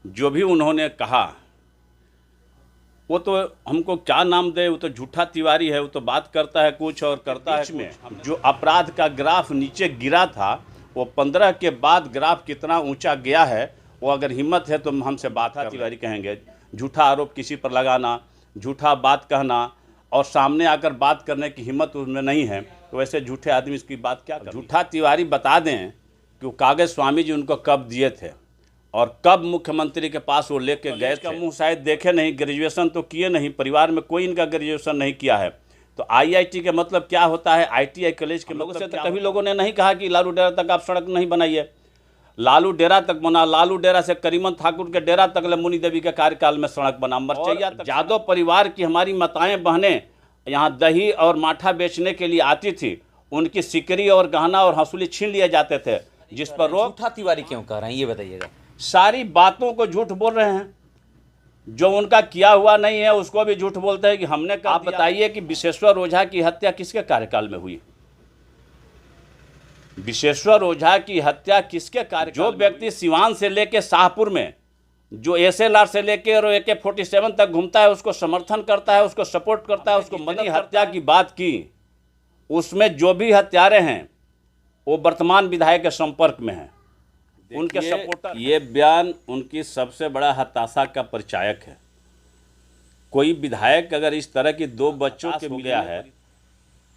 जो भी उन्होंने कहा वो तो हमको क्या नाम दे, वो तो झूठा तिवारी है। वो तो बात करता है कुछ और करता है कुछ। जो अपराध का ग्राफ नीचे गिरा था वो 15 के बाद ग्राफ कितना ऊंचा गया है, वो अगर हिम्मत है तो हमसे बात तिवारी कहेंगे। झूठा आरोप किसी पर लगाना, झूठा बात कहना और सामने आकर बात करने की हिम्मत उसमें नहीं है, तो वैसे झूठे आदमी इसकी बात क्या कर। झूठा तिवारी बता दें कि वो कागज़ स्वामी जी उनको कब दिए थे और कब मुख्यमंत्री के पास वो लेके गए। का मुंह शायद देखे नहीं, ग्रेजुएशन तो किए नहीं, परिवार में कोई इनका ग्रेजुएशन नहीं किया है। तो आईआईटी के मतलब क्या होता है, आईटीआई कॉलेज के लोगों से तो कभी लोगों ने नहीं कहा कि लालू डेरा तक आप सड़क नहीं बनाइए। लालू डेरा तक बना, लालू डेरा से करीमन ठाकुर के डेरा तक मुनि देवी के कार्यकाल में सड़क बना। मरचैया तक यादव परिवार की हमारी माताएं बहनें यहाँ दही और माठा बेचने के लिए आती थी, उनकी सिकरी और गहना और हंसुली छीन लिए जाते थे, जिस पर रोक। झूठा तिवारी क्यों कह रहे हैं ये बताइएगा। सारी बातों को झूठ बोल रहे हैं, जो उनका किया हुआ नहीं है उसको भी झूठ बोलते हैं कि हमने कहा। आप बताइए कि विश्वेश्वर ओझा की हत्या किसके कार्यकाल में हुई? विश्वेश्वर ओझा की हत्या किसके कार्य? जो व्यक्ति सिवान से लेके शाहपुर में जो एसएलआर से लेके और AK-47 तक घूमता है, उसको समर्थन करता है, उसको सपोर्ट करता है, उसको मनी हत्या की बात की, उसमें जो भी हत्यारे हैं वो वर्तमान विधायक के संपर्क में हैं, उनके सपोर्टर। ये बयान उनकी सबसे बड़ा हताशा का परिचायक है। कोई विधायक अगर इस तरह की दो बच्चों के मिल गया है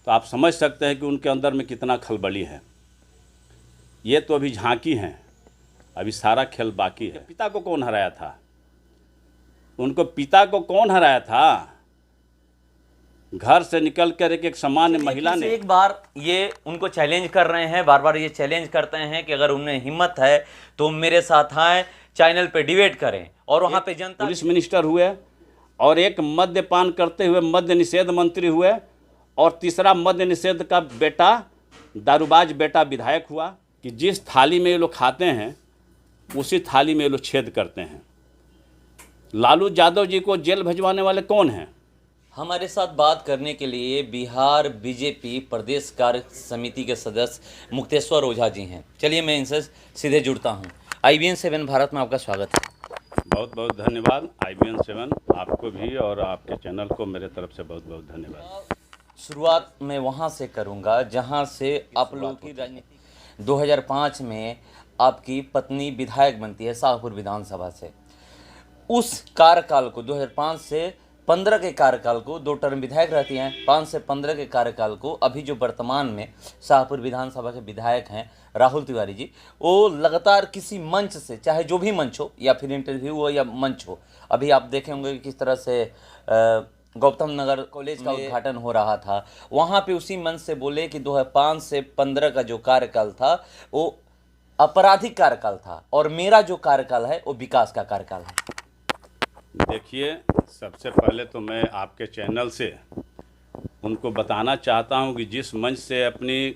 तो आप समझ सकते हैं कि उनके अंदर में कितना खलबली है। ये तो अभी झांकी हैं, अभी सारा खेल बाकी है। पिता को कौन हराया था? उनको पिता को कौन हराया था? घर से निकल कर एक सामान्य महिला ने। एक बार ये उनको चैलेंज कर रहे हैं, बार बार ये चैलेंज करते हैं कि अगर उन्हें हिम्मत है तो मेरे साथ आए, चैनल पे डिबेट करें और वहां पे जनता। पुलिस मिनिस्टर हुए और एक मद्यपान करते हुए मद्य निषेध मंत्री हुए और तीसरा मद्य निषेध का बेटा, दारूबाज बेटा विधायक हुआ। कि जिस थाली में ये लोग खाते हैं उसी थाली में ये लोग छेद करते हैं। लालू यादव जी को जेल भिजवाने वाले कौन हैं? हमारे साथ बात करने के लिए बिहार बीजेपी प्रदेश कार्य समिति के सदस्य मुक्तेश्वर ओझा जी हैं। चलिए मैं इनसे सीधे जुड़ता हूं। IBN 7 भारत में आपका स्वागत है। बहुत बहुत धन्यवाद। IBN 7 आपको भी और आपके चैनल को मेरे तरफ से बहुत बहुत धन्यवाद। शुरुआत मैं वहां से करूंगा जहां से आप लोगों की राजनीति 2005 में आपकी पत्नी विधायक बनती है शाहपुर विधानसभा से। उस कार्यकाल को 2005 से 15 के कार्यकाल को 2 टर्म विधायक रहती हैं। 5 से 15 के कार्यकाल को अभी जो वर्तमान में शाहपुर विधानसभा के विधायक हैं राहुल तिवारी जी, वो लगातार किसी मंच से, चाहे जो भी मंच हो या फिर इंटरव्यू हो या मंच हो, अभी आप देखे होंगे कि किस तरह से गौतम नगर कॉलेज का उद्घाटन हो रहा था, वहाँ पे उसी मंच से बोले कि 2005 से 15 का जो कार्यकाल था वो आपराधिक कार्यकाल था और मेरा जो कार्यकाल है वो विकास का कार्यकाल है। देखिए, सबसे पहले तो मैं आपके चैनल से उनको बताना चाहता हूं कि जिस मंच से अपनी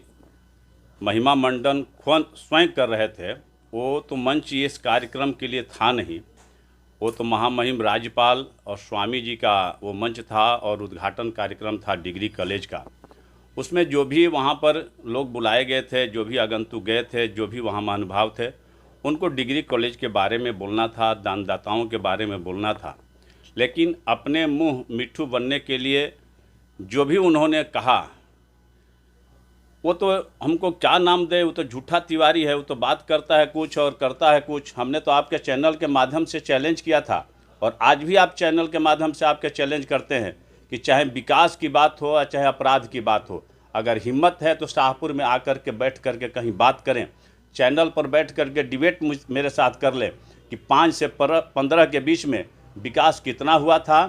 महिमा मंडन स्वयं कर रहे थे, वो तो मंच इस कार्यक्रम के लिए था नहीं। वो तो महामहिम राज्यपाल और स्वामी जी का वो मंच था और उद्घाटन कार्यक्रम था डिग्री कॉलेज का। उसमें जो भी वहाँ पर लोग बुलाए गए थे, जो भी आगंतुक गए थे, जो भी वहाँ महानुभाव थे, उनको डिग्री कॉलेज के बारे में बोलना था, दानदाताओं के बारे में बोलना था। लेकिन अपने मुंह मिट्ठू बनने के लिए जो भी उन्होंने कहा वो तो हमको क्या नाम दे, वो तो झूठा तिवारी है। वो तो बात करता है कुछ और करता है कुछ। हमने तो आपके चैनल के माध्यम से चैलेंज किया था और आज भी आप चैनल के माध्यम से आपके चैलेंज करते हैं कि चाहे विकास की बात हो या चाहे अपराध की बात हो, अगर हिम्मत है तो शाहपुर में आकर के बैठ करके कहीं बात करें, चैनल पर बैठ करके डिबेट मेरे साथ कर लें कि 5 से 15 के बीच में विकास कितना हुआ था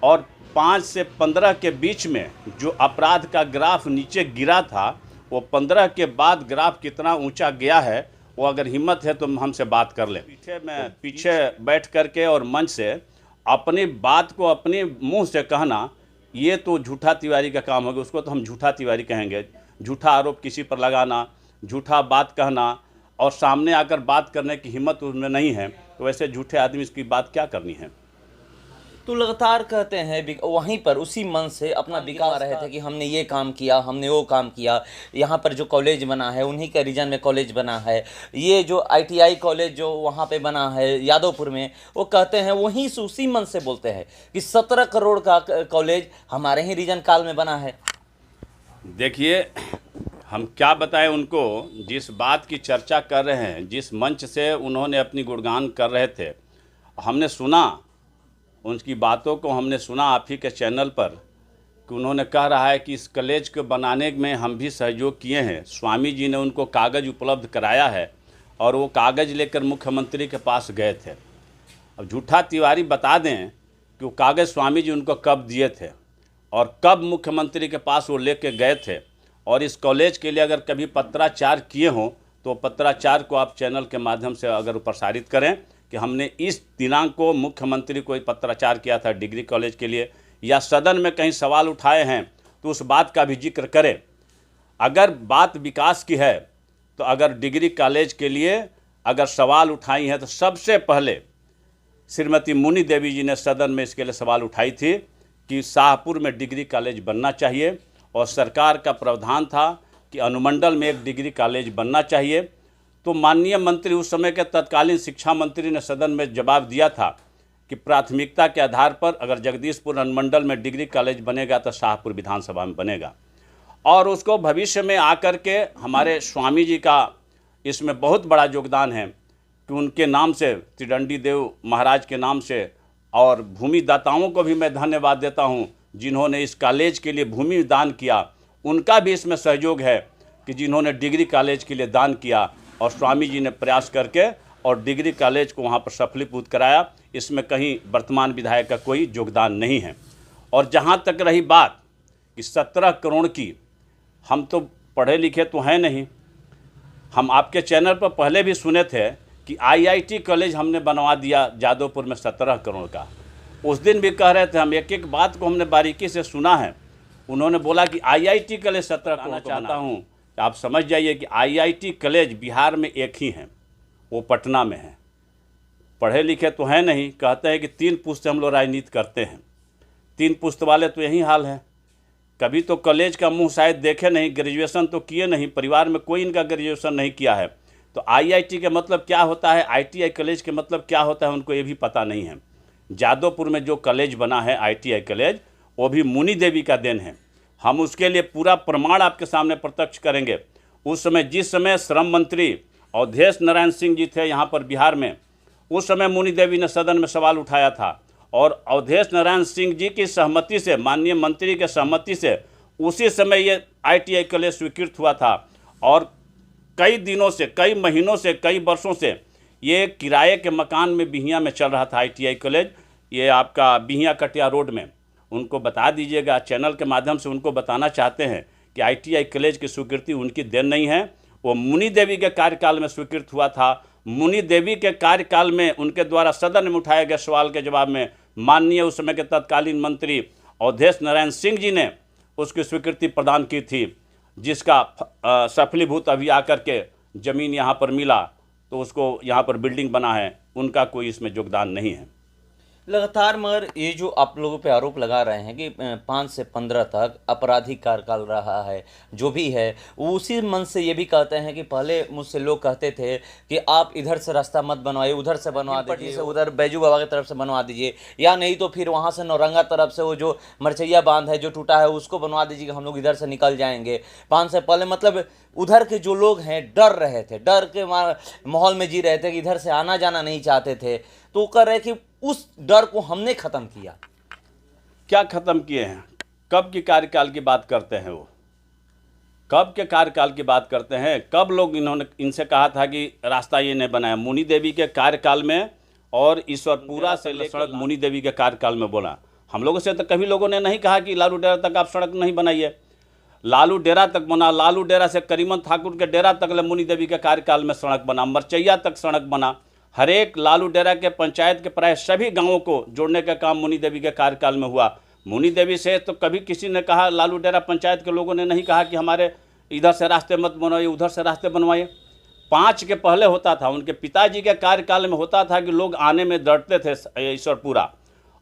और 5 से 15 के बीच में जो अपराध का ग्राफ नीचे गिरा था वो 15 के बाद ग्राफ कितना ऊंचा गया है, वो अगर हिम्मत है तो हमसे बात कर लें। पीछे बैठ करके और मंच से अपनी बात को अपने मुंह से कहना, ये तो झूठा तिवारी का काम होगा। उसको तो हम झूठा तिवारी कहेंगे। झूठा आरोप किसी पर लगाना, झूठा बात कहना और सामने आकर बात करने की हिम्मत उसमें नहीं है, तो वैसे झूठे आदमी इसकी बात क्या करनी है? तो लगातार कहते हैं वहीं पर उसी मन से अपना विकास रहे थे कि हमने ये काम किया, हमने वो काम किया, यहाँ पर जो कॉलेज बना है उन्हीं के रीजन में कॉलेज बना है, ये जो ITI कॉलेज जो वहाँ पे बना है यादवपुर में, वो कहते हैं वहीं से उसी मन से बोलते हैं कि 17 करोड़ का कॉलेज हमारे ही रीजन काल में बना है। देखिए, हम क्या बताएं उनको, जिस बात की चर्चा कर रहे हैं, जिस मंच से उन्होंने अपनी गुणगान कर रहे थे, हमने सुना, उनकी बातों को हमने सुना आप ही के चैनल पर कि उन्होंने कह रहा है कि इस कॉलेज को बनाने में हम भी सहयोग किए हैं, स्वामी जी ने उनको कागज़ उपलब्ध कराया है और वो कागज़ लेकर मुख्यमंत्री के पास गए थे। अब झूठा तिवारी बता दें कि वो कागज़ स्वामी जी उनको कब दिए थे और कब मुख्यमंत्री के पास वो लेके गए थे, और इस कॉलेज के लिए अगर कभी पत्राचार किए हों तो पत्राचार को आप चैनल के माध्यम से अगर प्रसारित करें कि हमने इस दिनांक को मुख्यमंत्री को पत्राचार किया था डिग्री कॉलेज के लिए, या सदन में कहीं सवाल उठाए हैं तो उस बात का भी जिक्र करें। अगर बात विकास की है तो अगर डिग्री कॉलेज के लिए अगर सवाल उठाई हैं तो सबसे पहले श्रीमती मुनि देवी जी ने सदन में इसके लिए सवाल उठाई थी कि शाहपुर में डिग्री कॉलेज बनना चाहिए, और सरकार का प्रावधान था कि अनुमंडल में एक डिग्री कॉलेज बनना चाहिए। तो माननीय मंत्री, उस समय के तत्कालीन शिक्षा मंत्री ने सदन में जवाब दिया था कि प्राथमिकता के आधार पर अगर जगदीशपुर अनुमंडल में डिग्री कॉलेज बनेगा तो शाहपुर विधानसभा में बनेगा, और उसको भविष्य में आकर के हमारे स्वामी जी का इसमें बहुत बड़ा योगदान है कि उनके नाम से, त्रिदंडी देव महाराज के नाम से, और भूमि दाताओं को भी मैं धन्यवाद देता हूं जिन्होंने इस कॉलेज के लिए भूमि दान किया, उनका भी इसमें सहयोग है कि जिन्होंने डिग्री कॉलेज के लिए दान किया, और स्वामी जी ने प्रयास करके और डिग्री कॉलेज को वहाँ पर सफलीभूत कराया। इसमें कहीं वर्तमान विधायक का कोई योगदान नहीं है। और जहाँ तक रही बात कि 17 करोड़ की, हम तो पढ़े लिखे तो हैं नहीं, हम आपके चैनल पर पहले भी सुने थे कि IIT कॉलेज हमने बनवा दिया जादवपुर में 17 करोड़ का। उस दिन भी कह रहे थे, हम एक एक बात को हमने बारीकी से सुना है। उन्होंने बोला कि IIT कॉलेज 17 करोड़ चाहता हूँ, आप समझ जाइए कि IIT कॉलेज बिहार में एक ही है, वो पटना में है। पढ़े लिखे तो हैं नहीं, कहते हैं कि 3 पुस्त हम लोग राजनीति करते हैं, 3 पुस्त वाले तो यही हाल है। कभी तो कॉलेज का मुंह शायद देखे नहीं, ग्रेजुएशन तो किए नहीं, परिवार में कोई इनका ग्रेजुएशन नहीं किया है। तो IIT के मतलब क्या होता है, ITI कॉलेज के मतलब क्या होता है, उनको ये भी पता नहीं है। जादवपुर में जो कॉलेज बना है ITI कॉलेज, वो भी मुनि देवी का देन है। हम उसके लिए पूरा प्रमाण आपके सामने प्रत्यक्ष करेंगे। उस समय, जिस समय श्रम मंत्री अवधेश नारायण सिंह जी थे यहाँ पर बिहार में, उस समय मुनि देवी ने सदन में सवाल उठाया था, और अवधेश नारायण सिंह जी की सहमति से, माननीय मंत्री के सहमति से, उसी समय ये ITI कॉलेज स्वीकृत हुआ था। और कई दिनों से, कई महीनों से, कई वर्षों से ये किराए के मकान में बिहिया में चल रहा था ITI कॉलेज। ये आपका बिहिया कटिया रोड में, उनको बता दीजिएगा, चैनल के माध्यम से उनको बताना चाहते हैं कि ITI कॉलेज की स्वीकृति उनकी देन नहीं है, वो मुनि देवी के कार्यकाल में स्वीकृत हुआ था। मुनि देवी के कार्यकाल में उनके द्वारा सदन में उठाए गए सवाल के जवाब में माननीय उस समय के तत्कालीन मंत्री अवधेश नारायण सिंह जी ने उसकी स्वीकृति प्रदान की थी, जिसका सफलीभूत अभी आकर के ज़मीन यहाँ पर मिला तो उसको यहाँ पर बिल्डिंग बना है, उनका कोई इसमें योगदान नहीं है। लगातार मगर ये जो आप लोगों पे आरोप लगा रहे हैं कि 5 से 15 तक आपराधिक कार्यकाल रहा है, जो भी है वो उसी मन से ये भी कहते हैं कि पहले मुझसे लोग कहते थे कि आप इधर से रास्ता मत बनवाइए, उधर से बनवा दीजिए, से उधर बैजू बाबा की तरफ से बनवा दीजिए, या नहीं तो फिर वहाँ से नौरंगा तरफ से वो जो मरचैया बांध है जो टूटा है उसको बनवा दीजिए, हम लोग इधर से निकल जाएंगे। 5 से पहले मतलब उधर के जो लोग हैं डर रहे थे, डर के माहौल में जी रहे थे कि इधर से आना जाना नहीं चाहते थे। तो वो कह रहे कि उस डर को हमने ख़त्म किया। क्या ख़त्म किए हैं? कब की कार्यकाल की बात करते हैं वो? कब के कार्यकाल की बात करते हैं? कब लोग इनसे कहा था कि रास्ता ये नहीं बनाया? मुनि देवी के कार्यकाल में, और ईश्वरपुरा से लेकर मुनि देवी के कार्यकाल में बोला। हम लोगों से तो कभी लोगों ने नहीं कहा कि लालू डेरा तक आप सड़क नहीं बनाइए। लालू डेरा तक बना, लालू डेरा से करीमन ठाकुर के डेरा तक मुनि देवी के कार्यकाल में सड़क बना, मरचैया तक सड़क बना। हर एक लालू डेरा के पंचायत के प्राय सभी गांवों को जोड़ने का काम मुनि देवी के कार्यकाल में हुआ। मुनि देवी से तो कभी किसी ने कहा, लालू डेरा पंचायत के लोगों ने नहीं कहा कि हमारे इधर से रास्ते मत बनवाइए, उधर से रास्ते बनवाइए। 5 के पहले होता था, उनके पिताजी के कार्यकाल में होता था कि लोग आने में डरते थे ईश्वरपुरा,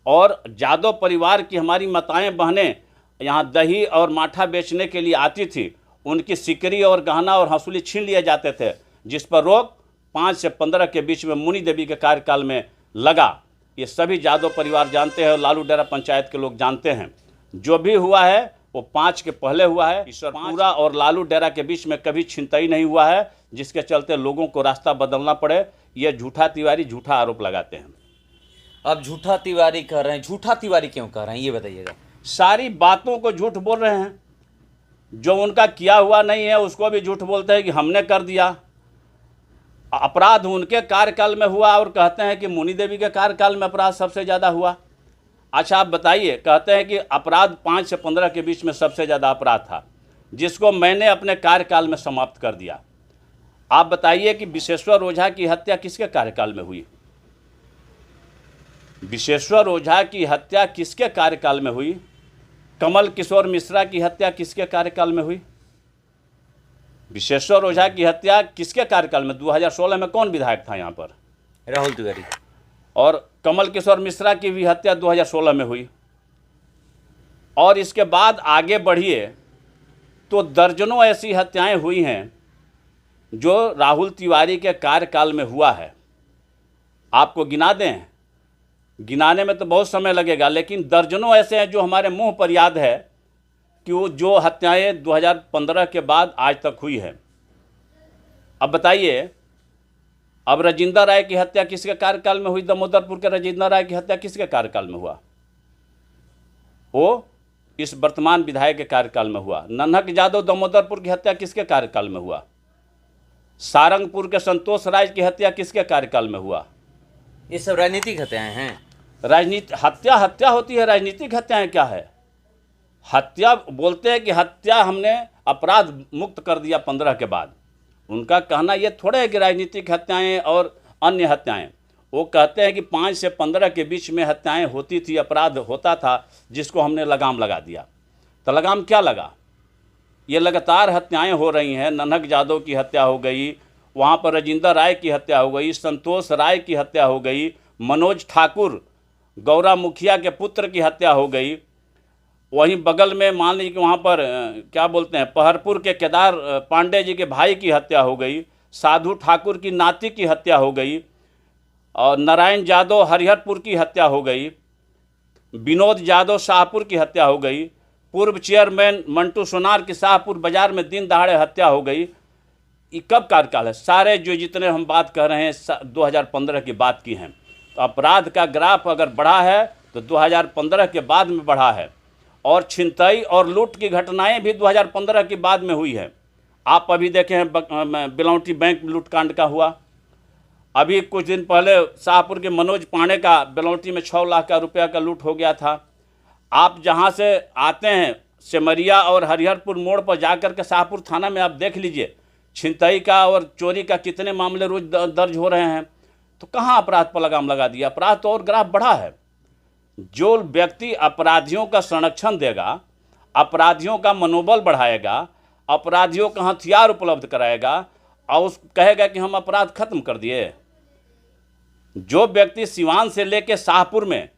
और यादव परिवार की हमारी माताएं बहनें यहाँ दही और माठा बेचने के लिए आती थी, उनकी सिकरी और गहना और हंसुली छीन लिए जाते थे, जिस पर रोक 5 से 15 के बीच में मुनि देवी के कार्यकाल में लगा। ये सभी यादव परिवार जानते हैं और लालू डेरा पंचायत के लोग जानते हैं। जो भी हुआ है वो 5 के पहले हुआ है। ईश्वरपुरा और लालू डेरा के बीच में कभी छिनतई नहीं हुआ है, जिसके चलते लोगों को रास्ता बदलना पड़े। ये झूठा तिवारी झूठा आरोप लगाते हैं। अब झूठा तिवारी कह रहे हैं, झूठा तिवारी क्यों कह रहे हैं ये बताइएगा। सारी बातों को झूठ बोल रहे हैं, जो उनका किया हुआ नहीं है उसको भी झूठ बोलते हैं कि हमने कर दिया। अपराध उनके कार्यकाल में हुआ और कहते हैं कि मुनि देवी के कार्यकाल में अपराध सबसे ज़्यादा हुआ। अच्छा आप बताइए, कहते हैं कि अपराध 5 से 15 के बीच में सबसे ज़्यादा अपराध था, जिसको मैंने अपने कार्यकाल में समाप्त कर दिया। आप बताइए कि विश्वेश्वर ओझा की हत्या किसके कार्यकाल में हुई? विश्वेश्वर ओझा की हत्या किसके कार्यकाल में हुई? कमल किशोर मिश्रा की हत्या किसके कार्यकाल में हुई? विश्वेश्वर ओझा की हत्या किसके कार्यकाल में? 2016 में कौन विधायक था यहाँ पर? राहुल तिवारी। और कमल किशोर मिश्रा की भी हत्या 2016 में हुई। और इसके बाद आगे बढ़िए तो दर्जनों ऐसी हत्याएं हुई हैं जो राहुल तिवारी के कार्यकाल में हुआ है। आपको गिना दें? गिनाने में तो बहुत समय लगेगा, लेकिन दर्जनों ऐसे हैं जो हमारे मुंह पर याद है कि वो जो हत्याएं 2015 के बाद आज तक हुई है। अब बताइए, अब राजेंद्र राय की हत्या किसके कार्यकाल में हुई? दामोदरपुर के राजेंद्र राय की हत्या किसके कार्यकाल में हुआ? वो इस वर्तमान विधायक के कार्यकाल में हुआ। नन्हक यादव दामोदरपुर की हत्या किसके कार्यकाल में हुआ? सारंगपुर के संतोष राय की हत्या किसके कार्यकाल में हुआ? ये सब राजनीतिक हत्याएं हैं। राजनीति हत्या हत्या होती है, राजनीतिक हत्याएं क्या है? हत्या बोलते हैं कि हत्या हमने अपराध मुक्त कर दिया 15 के बाद। उनका कहना ये थोड़ा है कि राजनीतिक हत्याएं और अन्य हत्याएं। वो कहते हैं कि 5 से 15 के बीच में हत्याएं होती थी, अपराध होता था, जिसको हमने लगाम लगा दिया। तो लगाम क्या लगा? ये लगातार हत्याएं हो रही हैं। नन्हक यादव की हत्या हो गई, वहाँ पर राजेंद्र राय की हत्या हो गई, संतोष राय की हत्या हो गई, मनोज ठाकुर गौरा मुखिया के पुत्र की हत्या हो गई। वहीं बगल में मान लीजिए कि वहाँ पर क्या बोलते हैं, पहरपुर के केदार पांडे जी के भाई की हत्या हो गई, साधु ठाकुर की नाती की हत्या हो गई, और नारायण यादव हरिहरपुर की हत्या हो गई, विनोद यादव शाहपुर की हत्या हो गई, पूर्व चेयरमैन मंटू सोनार की शाहपुर बाजार में दिन दहाड़े हत्या हो गई। ये कब कार्यकाल है? सारे जो जितने हम बात कर रहे हैं 2015 की बात की हैं। तो अपराध का ग्राफ अगर बढ़ा है तो 2015 के बाद में बढ़ा है, और छिनतई और लूट की घटनाएं भी 2015 के बाद में हुई है। आप अभी देखें हैं बिलौटी बैंक लूटकांड का हुआ, अभी कुछ दिन पहले शाहपुर के मनोज पांडे का बिलौटी में 6 लाख का रुपया का लूट हो गया था। आप जहां से आते हैं सिमरिया और हरिहरपुर मोड़ पर जाकर के शाहपुर थाना में आप देख लीजिए, छिनतई का और चोरी का कितने मामले रोज दर्ज हो रहे हैं। तो कहाँ अपराध पर लगाम लगा दिया? अपराध तो और ग्राफ बढ़ा है। जो व्यक्ति अपराधियों का संरक्षण देगा, अपराधियों का मनोबल बढ़ाएगा, अपराधियों का हथियार उपलब्ध कराएगा और उस कहेगा कि हम अपराध खत्म कर दिए। जो व्यक्ति सिवान से लेके शाहपुर में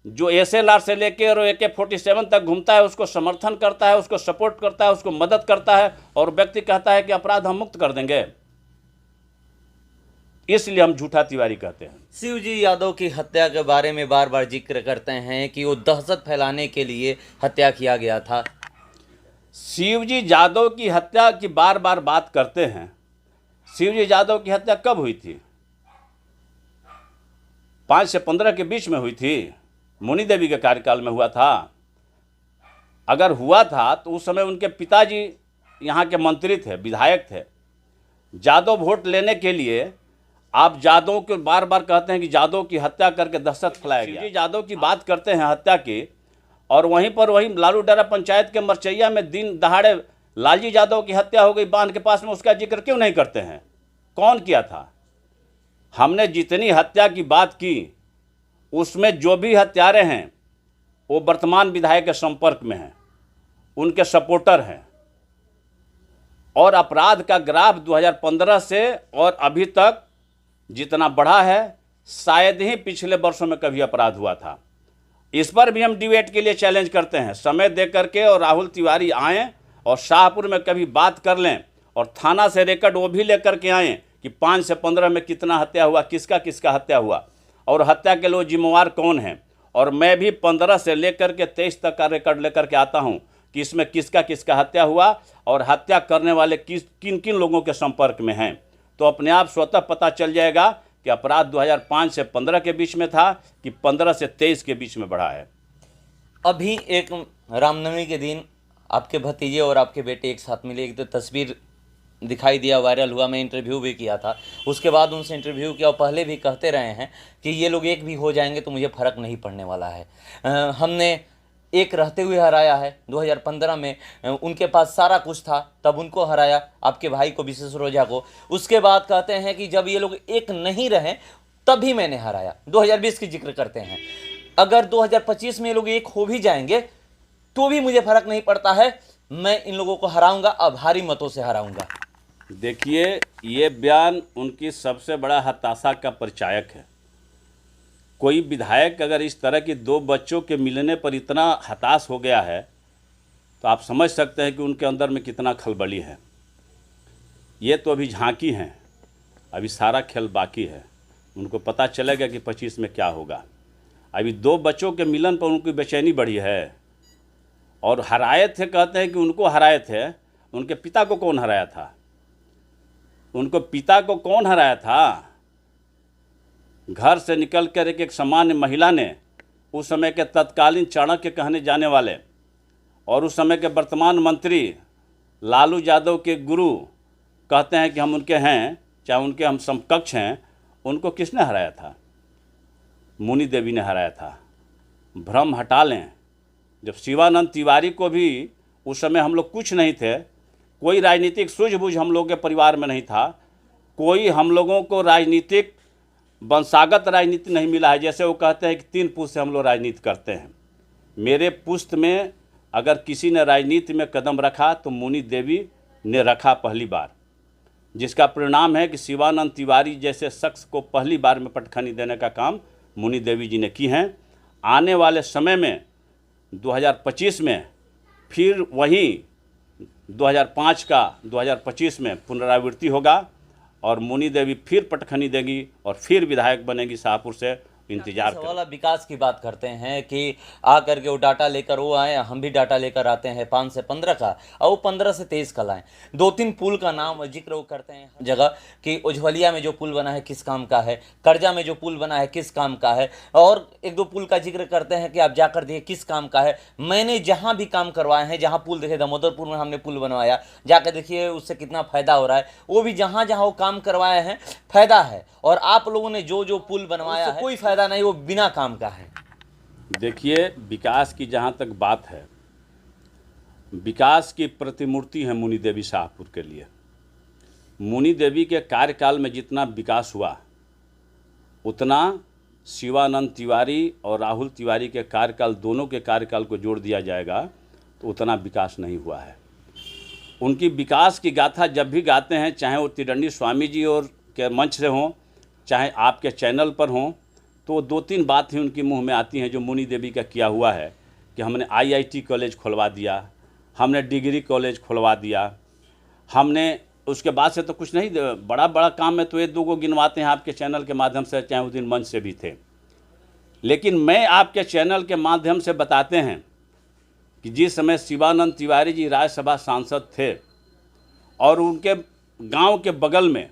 जो SLR से लेके और AK-47 तक घूमता है, उसको समर्थन करता है, उसको सपोर्ट करता है, उसको मदद करता है, और व्यक्ति कहता है कि अपराध हम मुक्त कर देंगे, इसलिए हम झूठा तिवारी कहते हैं। शिवजी यादव की हत्या के बारे में बार बार जिक्र करते हैं कि वो दहशत फैलाने के लिए हत्या किया गया था। शिवजी यादव की हत्या की बार बार बात करते हैं। शिवजी यादव की हत्या कब हुई थी? 5 से 15 के बीच में हुई थी, मुनि देवी के कार्यकाल में हुआ था। अगर हुआ था तो उस समय उनके पिताजी यहाँ के मंत्री थे, विधायक थे। यादव वोट लेने के लिए आप यादव को बार बार कहते हैं कि यादव की हत्या करके दहशत फैलाया गया। यादव की बात करते हैं हत्या की, और वहीं पर वहीं लालू डेरा पंचायत के मरचैया में दिन दहाड़े लालजी यादव की हत्या हो गई बांध के पास में, उसका जिक्र क्यों नहीं करते हैं? कौन किया था? हमने जितनी हत्या की बात की उसमें जो भी हत्यारे हैं वो वर्तमान विधायक के संपर्क में हैं, उनके सपोर्टर हैं। और अपराध का ग्राफ 2015 से और अभी तक जितना बढ़ा है, शायद ही पिछले वर्षों में कभी अपराध हुआ था। इस पर भी हम डिबेट के लिए चैलेंज करते हैं। समय दे करके और राहुल तिवारी आएँ और शाहपुर में कभी बात कर लें और थाना से रिकॉर्ड वो भी लेकर के आएँ कि 5 से 15 में कितना हत्या हुआ, किसका किसका हत्या हुआ और हत्या के लोग जिम्मेवार कौन हैं। और मैं भी 15 से लेकर के 23 तक का रिकॉर्ड लेकर के आता हूं कि इसमें किसका किसका हत्या हुआ और हत्या करने वाले किन किन लोगों के संपर्क में हैं। तो अपने आप स्वतः पता चल जाएगा कि अपराध 2005 से 15 के बीच में था कि 15 से 23 के बीच में बढ़ा है। अभी एक रामनवमी के दिन आपके भतीजे और आपके बेटे एक साथ मिले, एक तो तस्वीर दिखाई दिया, वायरल हुआ, मैं इंटरव्यू भी किया था, उसके बाद उनसे इंटरव्यू किया और पहले भी कहते रहे हैं कि ये लोग एक भी हो जाएंगे तो मुझे फ़र्क नहीं पड़ने वाला है। हमने एक रहते हुए हराया है 2015 में, उनके पास सारा कुछ था तब उनको हराया, आपके भाई को, विशेष रोजा को। उसके बाद कहते हैं कि जब ये लोग एक नहीं रहे तभी मैंने हराया। 2020 की जिक्र करते हैं। अगर 2025 में ये लोग एक हो भी जाएंगे तो भी मुझे फ़र्क नहीं पड़ता है, मैं इन लोगों को हराऊंगा, अब भारी मतों से हराऊंगा। देखिए, ये बयान उनकी सबसे बड़ा हताशा का परिचायक है। कोई विधायक अगर इस तरह की 2 बच्चों के मिलने पर इतना हताश हो गया है तो आप समझ सकते हैं कि उनके अंदर में कितना खलबली है। ये तो अभी झांकी हैं, अभी सारा खेल बाकी है। उनको पता चलेगा कि 25 में क्या होगा। अभी 2 बच्चों के मिलन पर उनकी बेचैनी बढ़ी है और हराए थे, कहते हैं कि उनको हराए थे। उनके पिता को कौन हराया था? उनको पिता को कौन हराया था? घर से निकल कर एक सामान्य महिला ने, उस समय के तत्कालीन चाणक्य कहने जाने वाले और उस समय के वर्तमान मंत्री लालू यादव के गुरु कहते हैं कि हम उनके हैं, चाहे उनके हम समकक्ष हैं, उनको किसने हराया था? मुनि देवी ने हराया था। भ्रम हटा लें। जब शिवानंद तिवारी को भी उस समय हम लोग कुछ नहीं थे, कोई राजनीतिक सूझबूझ हम लोगों के परिवार में नहीं था, कोई हम लोगों को राजनीतिक वंशागत राजनीति नहीं मिला है। जैसे वो कहते हैं कि 3 पुश्त से हम लोग राजनीति करते हैं। मेरे पुश्त में अगर किसी ने राजनीति में कदम रखा तो मुनि देवी ने रखा पहली बार, जिसका परिणाम है कि शिवानंद तिवारी जैसे शख्स को पहली बार में पटखनी देने का काम मुनि देवी जी ने की हैं। आने वाले समय में 2025 में फिर वही 2005 का 2025 में पुनरावृत्ति होगा और मुनि देवी फिर पटखनी देगी और फिर विधायक बनेगी शाहपुर से। इंतजार सवाल विकास की बात करते हैं कि आकर के वो डाटा लेकर वो आए, हम भी डाटा लेकर आते हैं 5 से 15 का, और वो 15 से 23 का लाएं। 2-3 पुल का नाम जिक्र वो करते हैं जगह कि उज्ज्वलिया में जो पुल बना है किस काम का है, कर्जा में जो पुल बना है किस काम का है, और 1-2 पुल का जिक्र करते हैं कि आप जाकर देखिए किस काम का है। मैंने जहाँ भी काम करवाए हैं, जहाँ पुल देखे, दामोदरपुर में हमने पुल बनवाया, जाकर देखिए उससे कितना फ़ायदा हो रहा है। वो भी जहाँ जहाँ वो काम करवाए हैं फ़ायदा है, और आप लोगों ने जो जो पुल बनवाया है कोई फ़ायदा नहीं, वो बिना काम का है। देखिए, विकास की जहाँ तक बात है, विकास की प्रतिमूर्ति है मुनि देवी शाहपुर के लिए। मुनि देवी के कार्यकाल में जितना विकास हुआ उतना शिवानंद तिवारी और राहुल तिवारी के कार्यकाल, दोनों के कार्यकाल को जोड़ दिया जाएगा तो उतना विकास नहीं हुआ है। उनकी विकास की गाथा जब भी गाते हैं, चाहे वो तिरंडी स्वामी जी और के मंच से हों, चाहे आपके चैनल पर हों, तो 2-3 बात ही उनके मुंह में आती हैं जो मुनि देवी का किया हुआ है कि हमने IIT कॉलेज खुलवा दिया, हमने डिग्री कॉलेज खुलवा दिया, हमने उसके बाद से तो कुछ नहीं। बड़ा बड़ा काम में तो ये 2 को गिनवाते हैं आपके चैनल के माध्यम से, चाहे उस दिन मंच से भी थे। लेकिन मैं आपके चैनल के माध्यम से बताते हैं कि जिस समय शिवानंद तिवारी जी राज्यसभा सांसद थे और उनके गांव के बगल में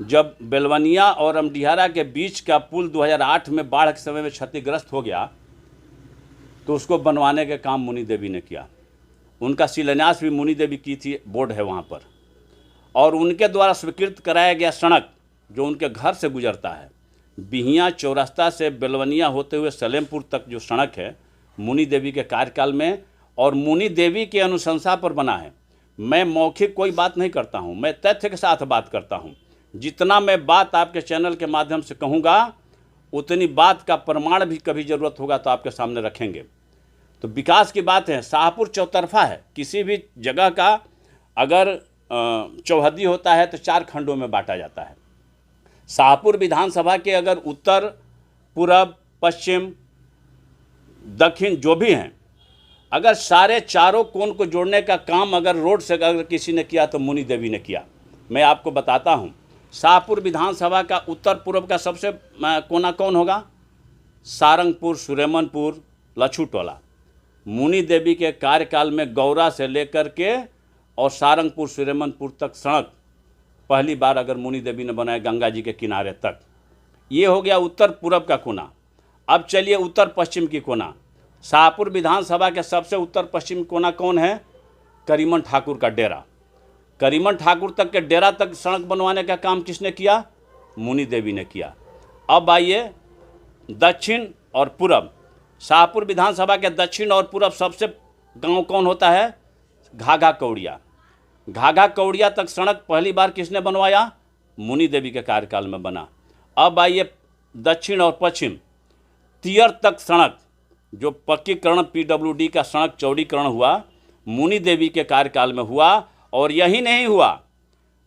जब बेलवनिया और अमडिहारा के बीच का पुल 2008 में बाढ़ के समय में क्षतिग्रस्त हो गया तो उसको बनवाने का काम मुनि देवी ने किया। उनका शिलान्यास भी मुनि देवी की थी, बोर्ड है वहाँ पर, और उनके द्वारा स्वीकृत कराया गया सड़क जो उनके घर से गुजरता है, बिहिया चौरास्ता से बेलवनिया होते हुए सलेमपुर तक जो सड़क है, मुनि देवी के कार्यकाल में और मुनि देवी की अनुशंसा पर बना है। मैं मौखिक कोई बात नहीं करता हूँ, मैं तथ्य के साथ बात करता हूँ। जितना मैं बात आपके चैनल के माध्यम से कहूँगा उतनी बात का प्रमाण भी कभी ज़रूरत होगा तो आपके सामने रखेंगे। तो विकास की बात है, शाहपुर चौतरफा है। किसी भी जगह का अगर चौहद्दी होता है तो 4 खंडों में बांटा जाता है। शाहपुर विधानसभा के अगर उत्तर, पूरब, पश्चिम दक्षिण जो भी हैं, अगर सारे चारों कोन को जोड़ने का काम अगर रोड से अगर किसी ने किया तो मुनि देवी ने किया। मैं आपको बताता हूँ, शाहपुर विधानसभा का उत्तर पूर्व का सबसे कोना कौन होगा? सारंगपुर, सुरेमनपुर, लछूटोला। मुनि देवी के कार्यकाल में गौरा से लेकर के और सारंगपुर सुरेमनपुर तक सड़क पहली बार अगर मुनि देवी ने बनाया, गंगा जी के किनारे तक। ये हो गया उत्तर पूर्व का कोना। अब चलिए उत्तर पश्चिम की कोना। शाहपुर विधानसभा के सबसे उत्तर पश्चिम कोना कौन है? करीमन ठाकुर का डेरा। करीमन ठाकुर तक के डेरा तक सड़क बनवाने का काम किसने किया? मुनि देवी ने किया। अब आइए दक्षिण और पूरब। शाहपुर विधानसभा के दक्षिण और पूरब सबसे गांव कौन होता है? घाघा कौड़िया। घाघा कौड़िया तक सड़क पहली बार किसने बनवाया? मुनि देवी के कार्यकाल में बना। अब आइए दक्षिण और पश्चिम। तियर तक सड़क जो पक्कीकरण पीडब्ल्यूडी का सड़क चौड़ीकरण हुआ, मुनि देवी के कार्यकाल में हुआ। और यही नहीं हुआ,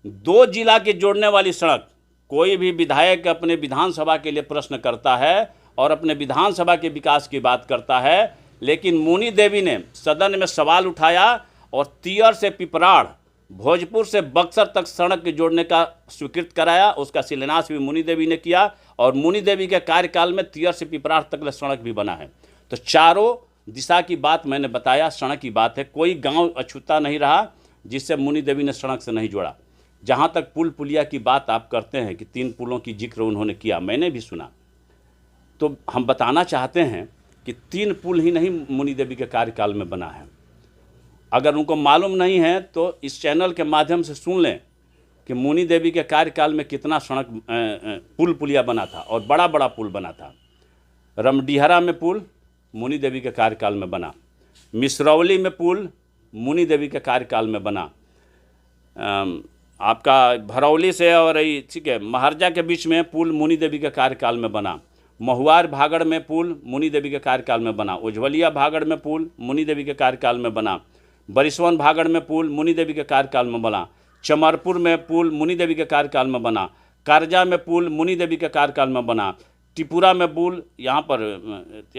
2 जिला के जोड़ने वाली सड़क। कोई भी विधायक अपने विधानसभा के लिए प्रश्न करता है और अपने विधानसभा के विकास की बात करता है, लेकिन मुनि देवी ने सदन में सवाल उठाया और तियर से पिपराड़, भोजपुर से बक्सर तक सड़क के जोड़ने का स्वीकृत कराया। उसका शिलान्यास भी मुनि देवी ने किया और मुनि देवी के कार्यकाल में तियर से पिपराड़ तक सड़क भी बना है। तो चारों दिशा की बात मैंने बताया, सड़क की बात है। कोई गांव अछूता नहीं रहा जिससे मुनि देवी ने सड़क से नहीं जोड़ा। जहां तक पुल पुलिया की बात आप करते हैं कि 3 पुलों की जिक्र उन्होंने किया, मैंने भी सुना, तो हम बताना चाहते हैं कि 3 पुल ही नहीं मुनि देवी के कार्यकाल में बना है। अगर उनको मालूम नहीं है तो इस चैनल के माध्यम से सुन लें कि मुनि देवी के कार्यकाल में कितना सड़क पुल पुलिया बना था और बड़ा बड़ा पुल बना था। रमडीहरा में पुल मुनि देवी के कार्यकाल में बना। मिसरौली में पुल मुनि देवी के कार्यकाल में बना। आपका भरौली से और ठीक है महाराजा के बीच में पुल मुनि देवी के कार्यकाल में बना। महुआर भागड़ में पुल मुनि देवी के कार्यकाल में बना। उज्ज्वलिया भागड़ में पुल मुनि देवी के कार्यकाल में बना। बरिसवन भागड़ में पुल मुनि देवी के कार्यकाल में बना। चमरपुर में पुल मुनि देवी के कार्यकाल में बना। कारजा में पुल मुनि देवी के कार्यकाल में बना। टिपुरा में पुल, यहाँ पर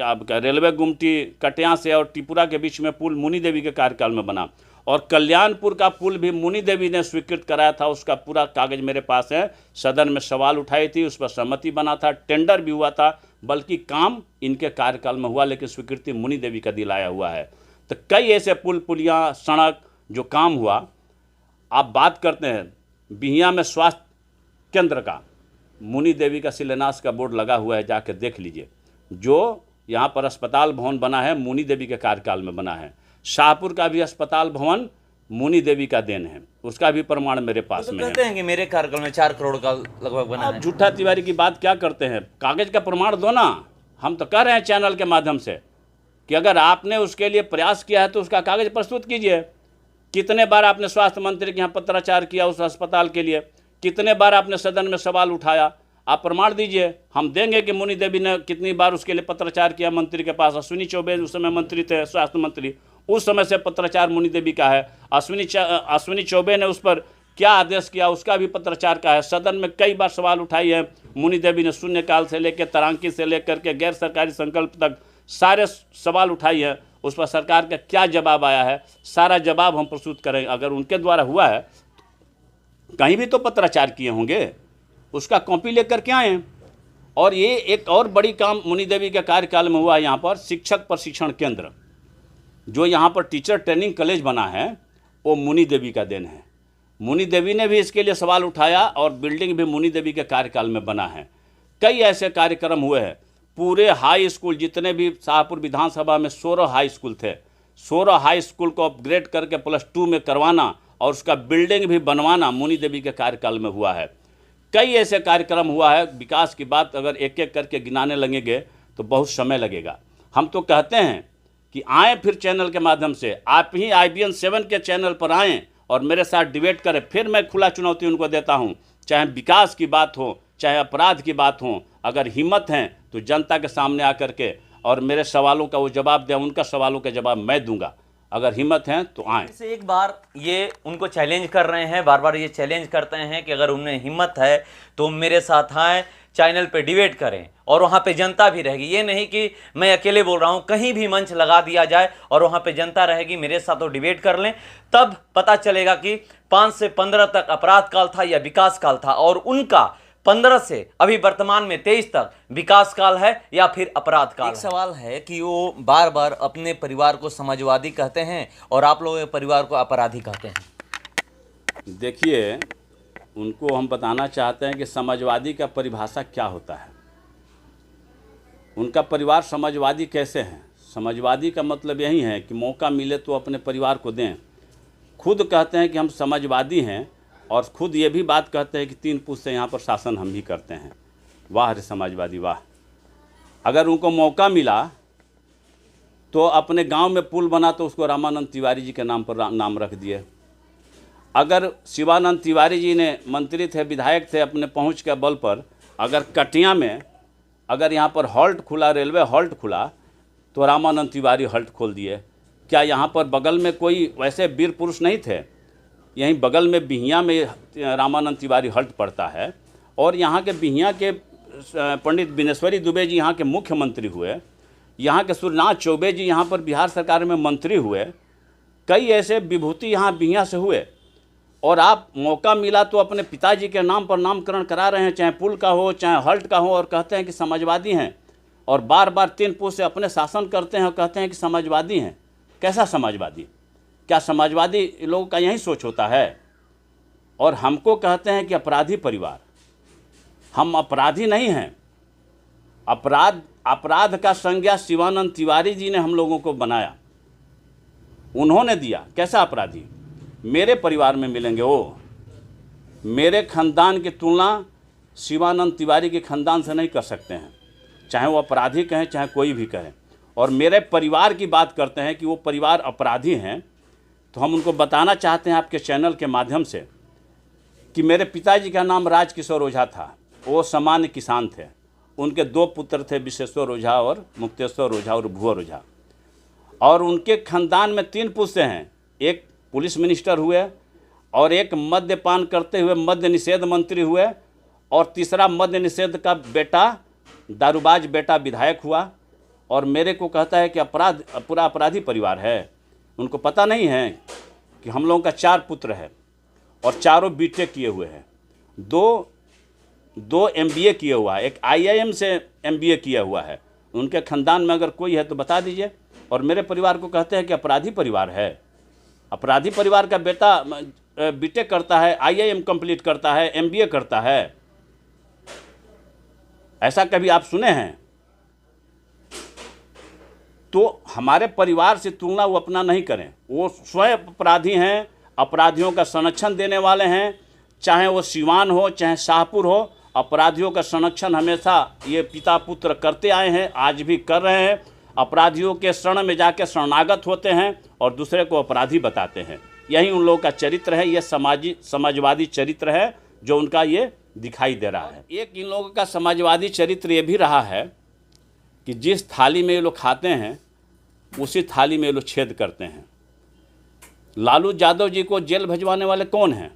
आपका रेलवे गुमटी कटिया से और टिपुरा के बीच में पुल मुनि देवी के कार्यकाल में बना। और कल्याणपुर का पुल भी मुनि देवी ने स्वीकृत कराया था। उसका पूरा कागज मेरे पास है। सदन में सवाल उठाई थी, उस पर सहमति बना था, टेंडर भी हुआ था, बल्कि काम इनके कार्यकाल में हुआ, लेकिन स्वीकृति मुनि देवी का दिलाया हुआ है। तो कई ऐसे पुल पुलिया सड़क जो काम हुआ। आप बात करते हैं बिहिया में स्वास्थ्य केंद्र का, मुनि देवी का शिलान्यास का बोर्ड लगा हुआ है, जाकर देख लीजिए। जो यहाँ पर अस्पताल भवन बना है मुनि देवी के कार्यकाल में बना है। शाहपुर का भी अस्पताल भवन मुनि देवी का देन है, उसका भी प्रमाण मेरे पास में है। कहते हैं कि मेरे कार्यकाल में 4 करोड़ का लगभग बना है। आप झूठा तिवारी की बात क्या करते हैं? कागज का प्रमाण दो ना। हम तो कह रहे हैं चैनल के माध्यम से कि अगर आपने उसके लिए प्रयास किया है तो उसका कागज प्रस्तुत कीजिए। कितने बार आपने स्वास्थ्य मंत्री के यहाँ पत्राचार किया उस अस्पताल के लिए? कितने बार आपने सदन में सवाल उठाया? आप प्रमाण दीजिए, हम देंगे कि मुनि देवी ने कितनी बार उसके लिए पत्राचार किया मंत्री के पास। अश्विनी चौबे उस समय मंत्री थे, स्वास्थ्य मंत्री, उस समय से पत्राचार मुनि देवी का है। अश्विनी चौबे ने उस पर क्या आदेश किया उसका भी पत्राचार का है। सदन में कई बार सवाल उठाई है मुनि देवी ने, शून्यकाल से लेकर तरांकी से लेकर के गैर सरकारी संकल्प तक सारे सवाल उठाई है। उस पर सरकार का क्या जवाब आया है, सारा जवाब हम प्रस्तुत करेंगे। अगर उनके द्वारा हुआ है, कहीं भी तो पत्राचार किए होंगे, उसका कॉपी लेकर के आए। और ये एक और बड़ी काम मुनि देवी के कार्यकाल में हुआ है। यहाँ पर शिक्षक प्रशिक्षण केंद्र, जो यहाँ पर टीचर ट्रेनिंग कॉलेज बना है, वो मुनि देवी का देन है। मुनि देवी ने भी इसके लिए सवाल उठाया और बिल्डिंग भी मुनि देवी के कार्यकाल में बना है। कई ऐसे कार्यक्रम हुए हैं। पूरे हाई स्कूल, जितने भी शाहपुर विधानसभा में 16 हाई स्कूल थे, 16 हाई स्कूल को अपग्रेड करके +2 में करवाना और उसका बिल्डिंग भी बनवाना मुनि देवी के कार्यकाल में हुआ है। कई ऐसे कार्यक्रम हुआ है। विकास की बात अगर एक एक करके गिनाने लगेंगे तो बहुत समय लगेगा। हम तो कहते हैं कि आएँ फिर चैनल के माध्यम से, आप ही IBN 7 के चैनल पर आएँ और मेरे साथ डिबेट करें। फिर मैं खुला चुनौती उनको देता हूँ, चाहे विकास की बात हो, चाहे अपराध की बात हो। अगर हिम्मत है तो जनता के सामने आकर के और मेरे सवालों का वो जवाब दें, उनका सवालों का जवाब मैं दूंगा। अगर हिम्मत है तो आएँ। से एक बार ये उनको चैलेंज कर रहे हैं, बार बार ये चैलेंज करते हैं कि अगर उन्हें हिम्मत है तो मेरे साथ आएँ, चैनल पे डिबेट करें और वहाँ पे जनता भी रहेगी। ये नहीं कि मैं अकेले बोल रहा हूँ, कहीं भी मंच लगा दिया जाए और वहाँ पे जनता रहेगी, मेरे साथ वो डिबेट कर लें, तब पता चलेगा कि 5 से 15 तक अपराध काल था या विकास काल था, और उनका 15 से अभी वर्तमान में 23 तक विकास काल है या फिर अपराध काल। एक सवाल है कि वो बार बार अपने परिवार को समाजवादी कहते हैं और आप लोगों के परिवार को अपराधी कहते हैं। देखिए, उनको हम बताना चाहते हैं कि समाजवादी का परिभाषा क्या होता है। उनका परिवार समाजवादी कैसे हैं? समाजवादी का मतलब यही है कि मौका मिले तो अपने परिवार को दें। खुद कहते हैं कि हम समाजवादी हैं और खुद ये भी बात कहते हैं कि 3 पुश्त से यहाँ पर शासन हम ही करते हैं। वाह रे समाजवादी वाह। अगर उनको मौका मिला तो अपने गांव में पुल बना तो उसको रामानंद तिवारी जी के नाम पर नाम रख दिए। अगर शिवानंद तिवारी जी ने मंत्री थे, विधायक थे, अपने पहुंच के बल पर अगर कटिया में अगर यहाँ पर हॉल्ट खुला, रेलवे हॉल्ट खुला, तो रामानंद तिवारी हॉल्ट खोल दिए। क्या यहाँ पर बगल में कोई वैसे वीर पुरुष नहीं थे? यहीं बगल में बिहिया में रामानंद तिवारी हॉल्ट पड़ता है और यहाँ के बिहिया के पंडित बिनेश्वरी दुबे जी यहाँ के मुख्यमंत्री हुए। यहाँ के सूर्यनाथ चौबे जी यहाँ पर बिहार सरकार में मंत्री हुए। कई ऐसे विभूति यहाँ बिहिया से हुए और आप मौका मिला तो अपने पिताजी के नाम पर नामकरण करा रहे हैं, चाहे पुल का हो चाहे हॉल्ट का हो, और कहते हैं कि समाजवादी हैं, और बार बार 3 पुश्त से अपने शासन करते हैं और कहते हैं कि समाजवादी हैं। कैसा समाजवादी? क्या समाजवादी लोगों का यही सोच होता है? और हमको कहते हैं कि अपराधी परिवार। हम अपराधी नहीं हैं। अपराध का संज्ञा शिवानंद तिवारी जी ने हम लोगों को बनाया, उन्होंने दिया। कैसा अपराधी? मेरे परिवार में मिलेंगे वो। मेरे खानदान की तुलना शिवानंद तिवारी के खानदान से नहीं कर सकते हैं, चाहे वो अपराधी कहें चाहे कोई भी कहे। और मेरे परिवार की बात करते हैं कि वो परिवार अपराधी हैं, तो हम उनको बताना चाहते हैं आपके चैनल के माध्यम से कि मेरे पिताजी का नाम राजकिशोर ओझा था। वो सामान्य किसान थे। उनके 2 पुत्र थे, विश्वेश्वर ओझा और मुक्तेश्वर ओझा और भुवर ओझा, और उनके खानदान में 3 पुश्त हैं। एक पुलिस मिनिस्टर हुए और एक मद्यपान करते हुए मद्य निषेध मंत्री हुए, और तीसरा मद्य निषेध का बेटा, दारूबाज बेटा विधायक हुआ। और मेरे को कहता है कि पूरा अपराधी परिवार है। उनको पता नहीं है कि हम लोगों का 4 पुत्र है और चारों बीटेक किए हुए हैं। दो MBA किए हुआ है, एक IIM से MBA किया हुआ है। उनके खानदान में अगर कोई है तो बता दीजिए। और मेरे परिवार को कहते हैं कि अपराधी परिवार है। अपराधी परिवार का बेटा बीटेक करता है, IIM कंप्लीट करता है, MBA करता है। ऐसा कभी आप सुने हैं? तो हमारे परिवार से तुलना वो अपना नहीं करें। वो स्वयं अपराधी हैं, अपराधियों का संरक्षण देने वाले हैं। चाहे वो सिवान हो चाहे शाहपुर हो, अपराधियों का संरक्षण हमेशा ये पिता पुत्र करते आए हैं, आज भी कर रहे हैं। अपराधियों के शरण में जाके शरणागत होते हैं और दूसरे को अपराधी बताते हैं। यही उन लोगों का चरित्र है। ये समाजवादी चरित्र है जो उनका ये दिखाई दे रहा है। एक इन लोगों का समाजवादी चरित्र ये भी रहा है कि जिस थाली में ये लोग खाते हैं उसी थाली में ये लोग छेद करते हैं। लालू यादव जी को जेल भिजवाने वाले कौन हैं?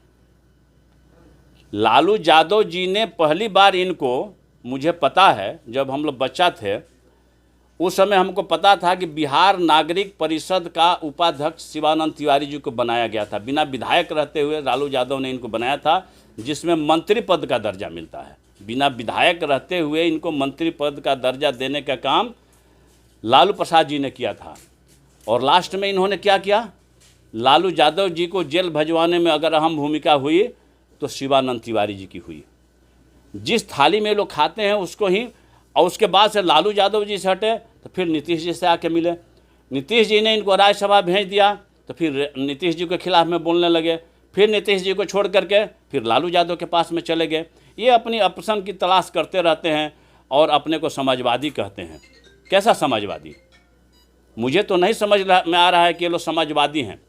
लालू यादव जी ने पहली बार इनको, मुझे पता है जब हम लोग बच्चा थे उस समय हमको पता था कि बिहार नागरिक परिषद का उपाध्यक्ष शिवानंद तिवारी जी को बनाया गया था। बिना विधायक रहते हुए लालू यादव ने इनको बनाया था, जिसमें मंत्री पद का दर्जा मिलता है। बिना विधायक रहते हुए इनको मंत्री पद का दर्जा देने का काम लालू प्रसाद जी ने किया था। और लास्ट में इन्होंने क्या किया? लालू यादव जी को जेल भिजवाने में अगर अहम भूमिका हुई तो शिवानंद तिवारी जी की हुई। जिस थाली में लोग खाते हैं उसको ही, और उसके बाद से लालू यादव जी से हटे तो फिर नीतीश जी से आके मिले। नीतीश जी ने इनको राज्यसभा भेज दिया तो फिर नीतीश जी के खिलाफ में बोलने लगे। फिर नीतीश जी को छोड़ करके फिर लालू यादव के पास में चले गए। ये अपनी ऑप्शन की तलाश करते रहते हैं और अपने को समाजवादी कहते हैं। कैसा समाजवादी? मुझे तो नहीं समझ में आ रहा है कि ये लोग समाजवादी हैं।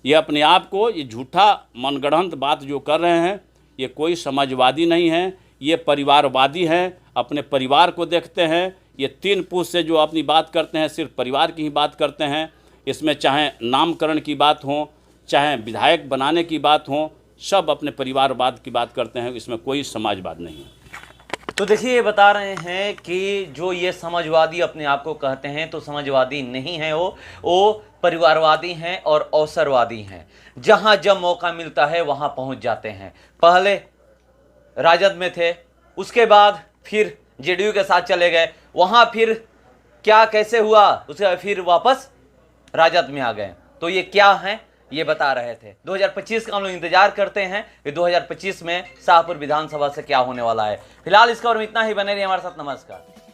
ये अपने आप को, ये झूठा मनगढ़ंत बात जो कर रहे हैं, ये कोई समाजवादी नहीं है, ये परिवारवादी हैं। अपने परिवार को देखते हैं। ये 3 पुश्त से जो अपनी बात करते हैं सिर्फ परिवार की ही बात करते हैं। इसमें चाहे नामकरण की बात हो चाहे विधायक बनाने की बात हो, सब अपने परिवारवाद की बात करते हैं। इसमें कोई समाजवाद नहीं है। तो देखिए ये बता रहे हैं कि जो ये समाजवादी अपने आप को कहते हैं तो समाजवादी नहीं है, वो परिवारवादी हैं और अवसरवादी हैं। जहां जब मौका मिलता है वहां पहुंच जाते हैं। पहले राजद में थे, उसके बाद फिर जेडीयू के साथ चले गए, वहां फिर क्या कैसे हुआ उसके बाद फिर वापस राजद में आ गए। तो ये क्या है ये बता रहे थे। 2025 का हम लोग इंतजार करते हैं कि 2025 में शाहपुर विधानसभा से क्या होने वाला है। फिलहाल इस खबर में इतना ही, बने रहिए हमारे साथ। नमस्कार।